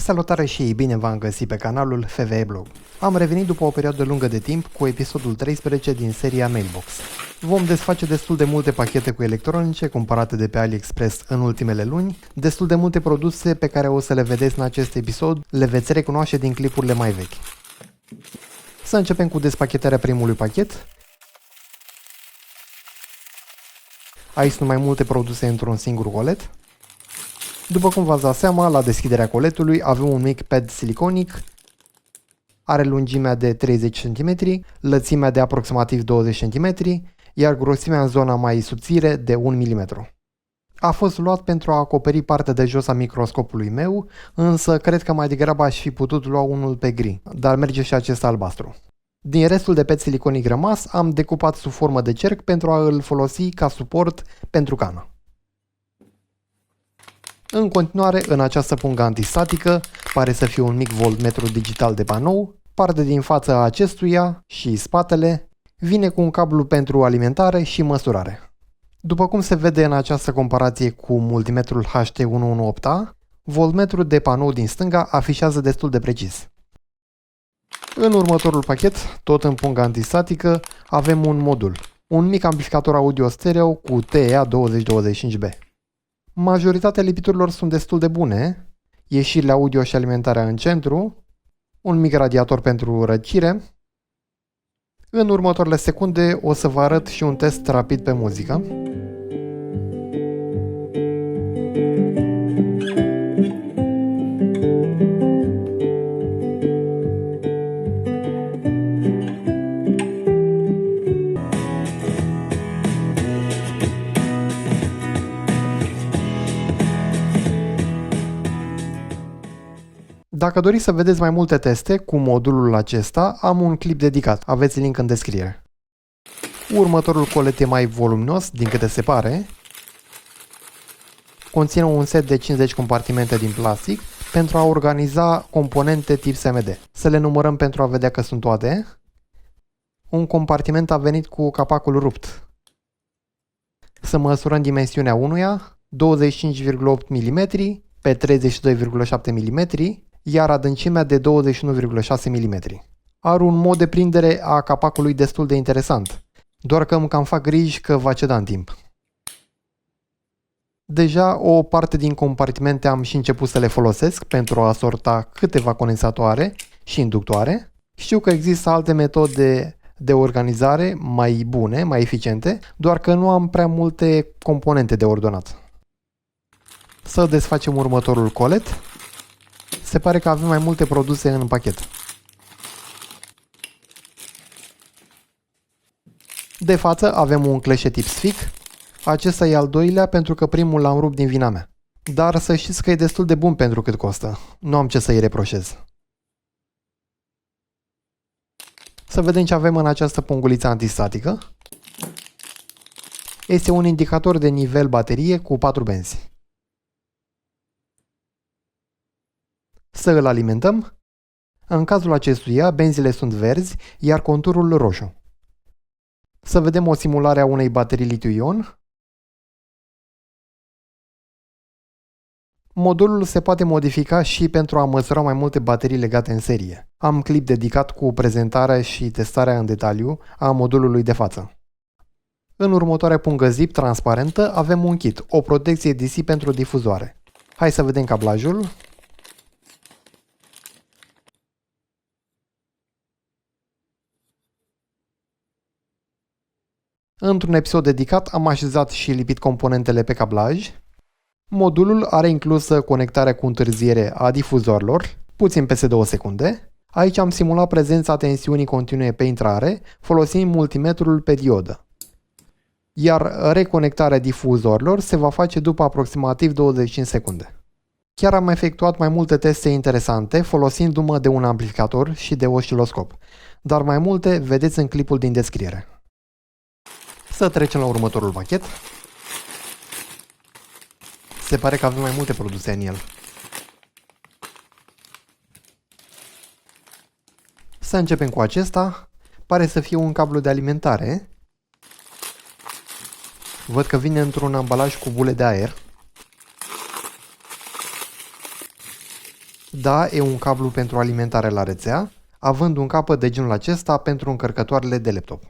Salutare și bine v-am găsit pe canalul FVE Blog. Am revenit după o perioadă lungă de timp cu episodul 13 din seria Mailbox. Vom desface destul de multe pachete cu electronice cumpărate de pe AliExpress în ultimele luni, destul de multe produse pe care o să le vedeți în acest episod, le veți recunoaște din clipurile mai vechi. Să începem cu despachetarea primului pachet. Aici sunt mai multe produse într-un singur colet. După cum v-ați dat seama, la deschiderea coletului avem un mic pad siliconic, are lungimea de 30 cm, lățimea de aproximativ 20 cm, iar grosimea în zona mai subțire de 1 mm. A fost luat pentru a acoperi partea de jos a microscopului meu, însă cred că mai degrabă aș fi putut lua unul pe gri, dar merge și acest albastru. Din restul de pad siliconic rămas, am decupat sub formă de cerc pentru a îl folosi ca suport pentru cană. În continuare, în această pungă antistatică, pare să fie un mic voltmetru digital de panou, partea din fața a acestuia și spatele vine cu un cablu pentru alimentare și măsurare. După cum se vede în această comparație cu multimetrul HT118A, voltmetrul de panou din stânga afișează destul de precis. În următorul pachet, tot în pungă antistatică, avem un modul, un mic amplificator audio stereo cu TEA2025B. Majoritatea lipiturilor sunt destul de bune, ieșirile audio și alimentarea în centru, un mic radiator pentru răcire. În următoarele secunde o să vă arăt și un test rapid pe muzică. Dacă doriți să vedeți mai multe teste cu modulul acesta, am un clip dedicat, aveți link în descriere. Următorul colet e mai voluminos, din câte se pare. Conține un set de 50 compartimente din plastic pentru a organiza componente tip SMD. Să le numărăm pentru a vedea că sunt toate. Un compartiment a venit cu capacul rupt. Să măsurăm dimensiunea unuia, 25,8 mm pe 32,7 mm, iar adâncimea de 21,6 mm. Are un mod de prindere a capacului destul de interesant, doar că îmi cam fac griji că va ceda în timp. Deja o parte din compartimente am și început să le folosesc pentru a sorta câteva condensatoare și inductoare. Știu că există alte metode de organizare mai bune, mai eficiente, doar că nu am prea multe componente de ordonat. Să desfacem următorul colet. Se pare că avem mai multe produse în pachet. De față avem un cleșe tip sfic. Acesta e al doilea pentru că primul l-am rupt din vina mea. Dar să știți că e destul de bun pentru cât costă. Nu am ce să-i reproșez. Să vedem ce avem în această punguliță antistatică. Este un indicator de nivel baterie cu 4 benzi. Să îl alimentăm. În cazul acestuia, benzile sunt verzi, iar conturul roșu. Să vedem o simulare a unei baterii litiu-ion. Modulul se poate modifica și pentru a măsura mai multe baterii legate în serie. Am clip dedicat cu prezentarea și testarea în detaliu a modulului de față. În următoarea pungă zip transparentă avem un kit, o protecție DC pentru difuzoare. Hai să vedem cablajul. Într-un episod dedicat am așezat și lipit componentele pe cablaj. Modulul are inclusă conectarea cu întârziere a difuzorilor, puțin peste 2 secunde. Aici am simulat prezența tensiunii continue pe intrare, folosind multimetrul pe diodă. Iar reconectarea difuzorilor se va face după aproximativ 25 secunde. Chiar am efectuat mai multe teste interesante folosindu-mă de un amplificator și de osciloscop, dar mai multe vedeți în clipul din descriere. Să trecem la următorul pachet. Se pare că avem mai multe produse în el. Să începem cu acesta. Pare să fie un cablu de alimentare. Văd că vine într-un ambalaj cu bule de aer. Da, e un cablu pentru alimentare la rețea, având un capăt de genul acesta pentru încărcătoarele de laptop.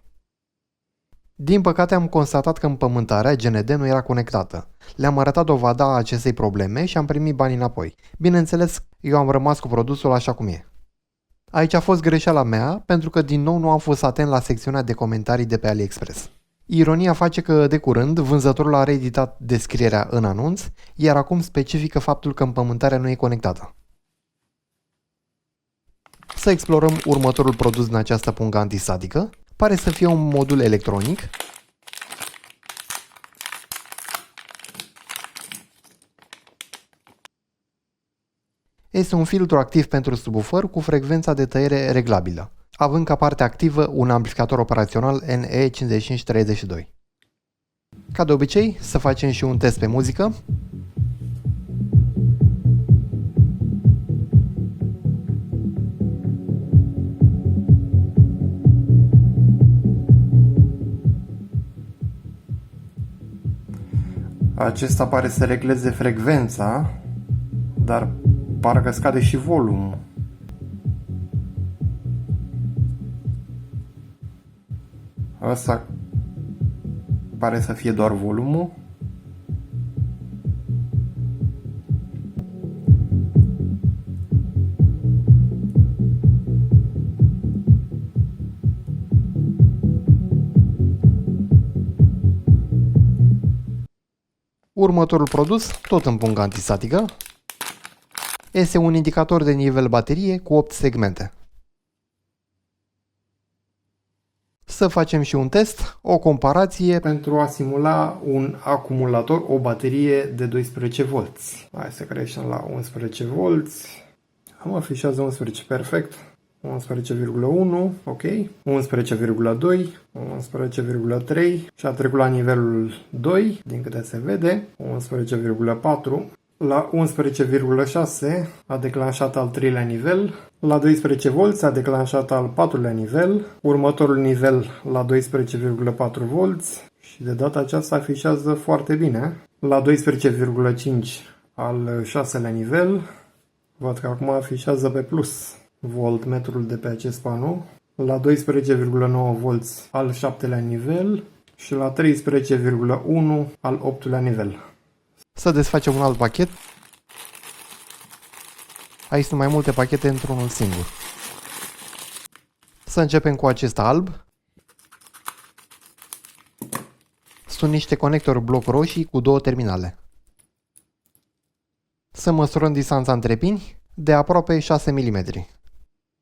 Din păcate am constatat că împământarea GND nu era conectată. Le-am arătat dovada acestei probleme și am primit banii înapoi. Bineînțeles, eu am rămas cu produsul așa cum e. Aici a fost greșeala mea, pentru că din nou nu am fost atent la secțiunea de comentarii de pe AliExpress. Ironia face că, de curând, vânzătorul a reeditat descrierea în anunț, iar acum specifică faptul că împământarea nu e conectată. Să explorăm următorul produs din această pungă antistatică. Pare să fie un modul electronic. Este un filtru activ pentru subwoofer cu frecvența de tăiere reglabilă, având ca parte activă un amplificator operațional NE5532. Ca de obicei, să facem și un test pe muzică. Acesta pare să regleze frecvența, dar parcă scade și volumul. Asta pare să fie doar volumul. Următorul produs, tot în pungă antistatică, este un indicator de nivel baterie cu 8 segmente. Să facem și un test, o comparație pentru a simula un acumulator, o baterie de 12 V. Hai să creștem la 11 V. Am afișează 11, perfect. 11,1, ok. 11,2, 11,3 și a trecut la nivelul 2, din câte se vede. 11,4. La 11,6 a declanșat al 3-lea nivel, la 12 V a declanșat al 4-lea nivel, următorul nivel la 12,4 V și de data aceasta afișează foarte bine. La 12,5 al 6-lea nivel, văd că acum afișează pe plus voltmetrul de pe acest panou, la 12,9 V al 7-lea nivel și la 13,1 al 8-lea nivel. Să desfacem un alt pachet. Aici sunt mai multe pachete într-unul singur. Să începem cu acesta alb. Sunt niște conectori bloc roșii cu două terminale. Să măsurăm distanța între pini de aproape 6 mm.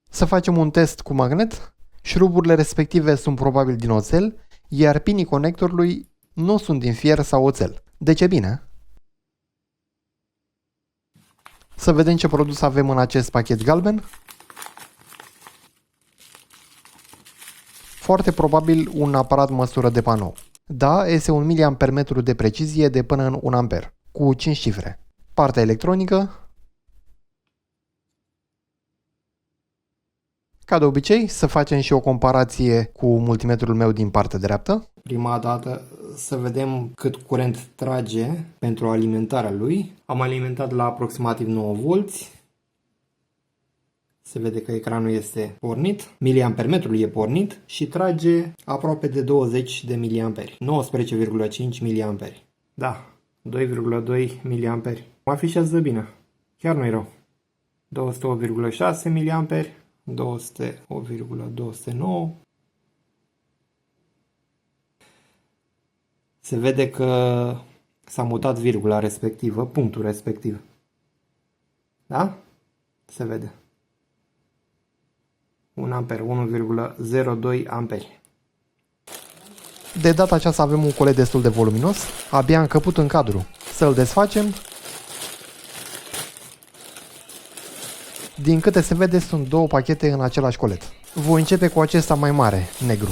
Să facem un test cu magnet. Șuruburile respective sunt probabil din oțel, iar pinii conectorului nu sunt din fier sau oțel. Deci e bine. Să vedem ce produs avem în acest pachet galben. Foarte probabil un aparat măsură de panou. Da, este un mAh de precizie de până în 1 A, cu 5 cifre. Partea electronică. Ca de obicei, să facem și o comparație cu multimetrul meu din partea dreaptă. Prima dată să vedem cât curent trage pentru alimentarea lui. Am alimentat la aproximativ 9 V. Se vede că ecranul este pornit, miliampermetrul e pornit și trage aproape de 20 de miliamperi. 19,5 miliamperi. Da, 2,2 miliamperi. Mă afișează bine. Chiar nu-i rău. 208,6 miliamperi. 208,209. Se vede că s-a mutat virgula respectivă, punctul respectiv. Da? Se vede. 1 amper, 1,02 amperi. De data aceasta avem un colet destul de voluminos, abia încăput în cadru. Să-l desfacem. Din câte se vede, sunt două pachete în același colet. Voi începe cu acesta mai mare, negru.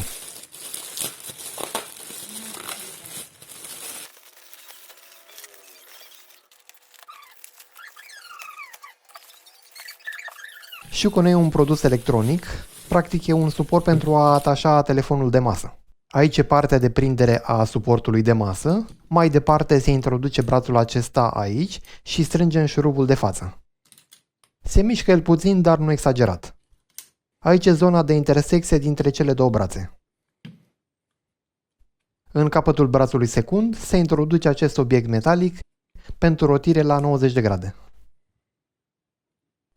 Sciuco e un produs electronic, practic e un suport pentru a atașa telefonul de masă. Aici e partea de prindere a suportului de masă, mai departe se introduce brațul acesta aici și strângem șurubul de față. Se mișcă el puțin, dar nu exagerat. Aici e zona de intersecție dintre cele două brațe. În capătul brațului secund se introduce acest obiect metalic pentru rotire la 90 de grade.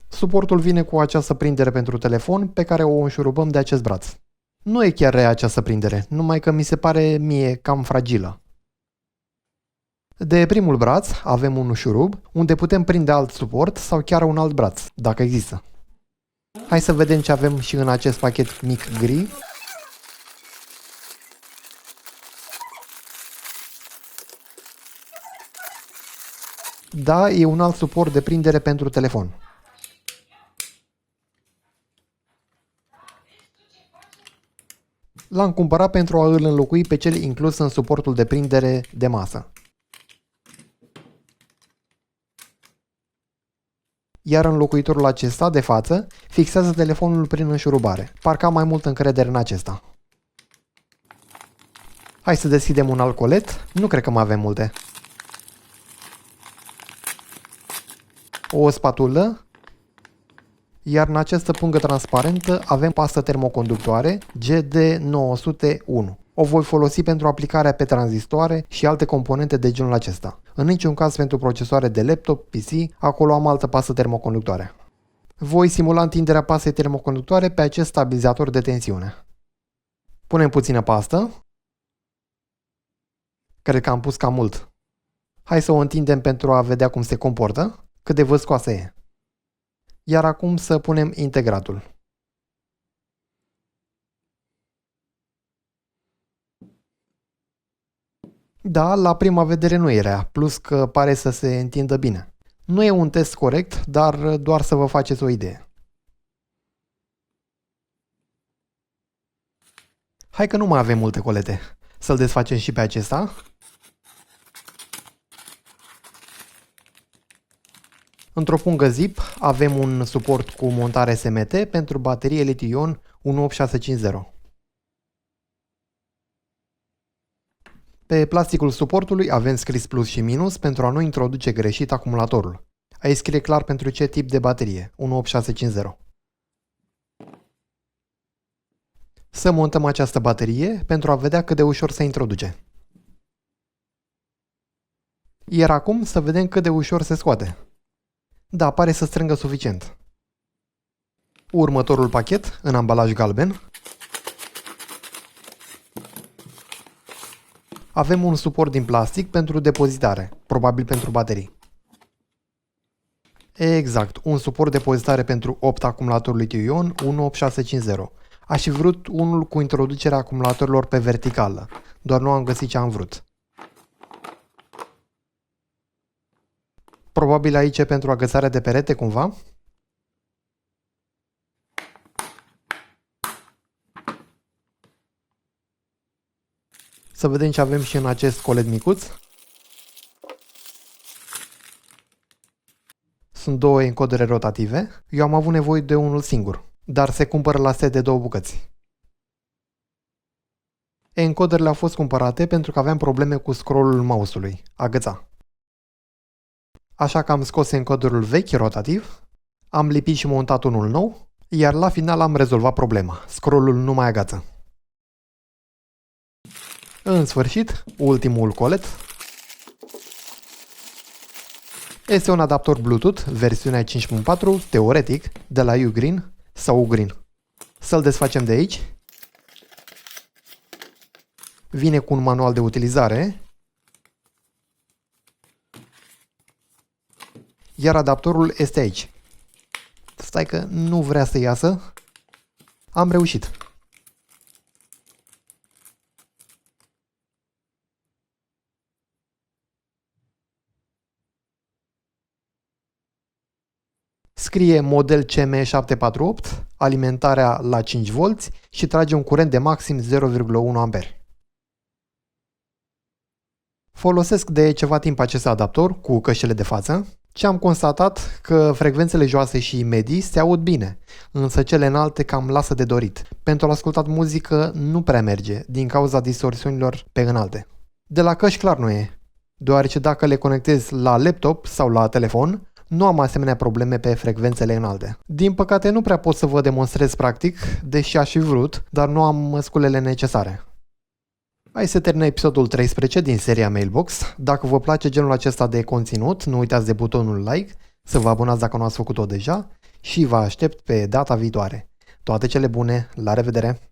Suportul vine cu această prindere pentru telefon pe care o înșurubăm de acest braț. Nu e chiar rea această prindere, numai că mi se pare mie cam fragilă. De primul braț avem un șurub unde putem prinde alt suport sau chiar un alt braț, dacă există. Hai să vedem ce avem și în acest pachet mic gri. Da, e un alt suport de prindere pentru telefon. L-am cumpărat pentru a îl înlocui pe cel inclus în suportul de prindere de masă. Iar înlocuitorul acesta de față fixează telefonul prin înșurubare. Parcă am mai multă încredere în acesta. Hai să deschidem un alt colet. Nu cred că mai avem multe. O spatulă. Iar în această pungă transparentă avem pastă termoconductoare GD901. O voi folosi pentru aplicarea pe tranzistoare și alte componente de genul acesta. În niciun caz pentru procesoare de laptop, PC, acolo am altă pastă termoconductoare. Voi simula întinderea pastei termoconductoare pe acest stabilizator de tensiune. Punem puțină pastă. Cred că am pus cam mult. Hai să o întindem pentru a vedea cum se comportă, cât de văscoasă e. Iar acum să punem integratul. Da, la prima vedere nu e rea, plus că pare să se întindă bine. Nu e un test corect, dar doar să vă faceți o idee. Hai că nu mai avem multe colete. Să-l desfacem și pe acesta. Într-o pungă zip avem un suport cu montare SMT pentru baterie litiu-ion 18650. Pe plasticul suportului avem scris plus și minus pentru a nu introduce greșit acumulatorul. Aici scrie clar pentru ce tip de baterie, 18650. Să montăm această baterie pentru a vedea cât de ușor se introduce. Iar acum să vedem cât de ușor se scoate. Da, pare să strângă suficient. Următorul pachet, în ambalaj galben. Avem un suport din plastic pentru depozitare, probabil pentru baterii. Exact, un suport depozitare pentru 8 acumulatori litiu-ion 18650. Aș fi vrut unul cu introducerea acumulatorilor pe verticală, doar nu am găsit ce am vrut. Probabil aici e pentru agățarea de perete cumva. Să vedem ce avem și în acest colet micuț. Sunt două encodere rotative. Eu am avut nevoie de unul singur, dar se cumpără la set de două bucăți. Encoderele au fost cumpărate pentru că aveam probleme cu scrollul mouse-ului. Agăța. Așa că am scos encoderul vechi rotativ, am lipit și montat unul nou, iar la final am rezolvat problema. Scrollul nu mai agață. În sfârșit, ultimul colet. Este un adaptor Bluetooth, versiunea 5.4, teoretic, de la Ugreen sau Ugreen. Să-l desfacem de aici. Vine cu un manual de utilizare. Iar adaptorul este aici. Stai că nu vrea să iasă. Am reușit. Scrie model CM748, alimentarea la 5V și trage un curent de maxim 0,1 A. Folosesc de ceva timp acest adaptor cu căștile de față și am constatat că frecvențele joase și medii se aud bine, însă cele înalte cam lasă de dorit. Pentru a ascultat muzică nu prea merge, din cauza distorsiunilor pe înalte. De la căști clar nu e, deoarece dacă le conectezi la laptop sau la telefon, nu am asemenea probleme pe frecvențele înalte. Din păcate nu prea pot să vă demonstrez practic, deși aș fi vrut, dar nu am măsculele necesare. Aici se termină episodul 13 din seria Mailbox. Dacă vă place genul acesta de conținut, nu uitați de butonul like, să vă abonați dacă nu ați făcut-o deja și vă aștept pe data viitoare. Toate cele bune, la revedere!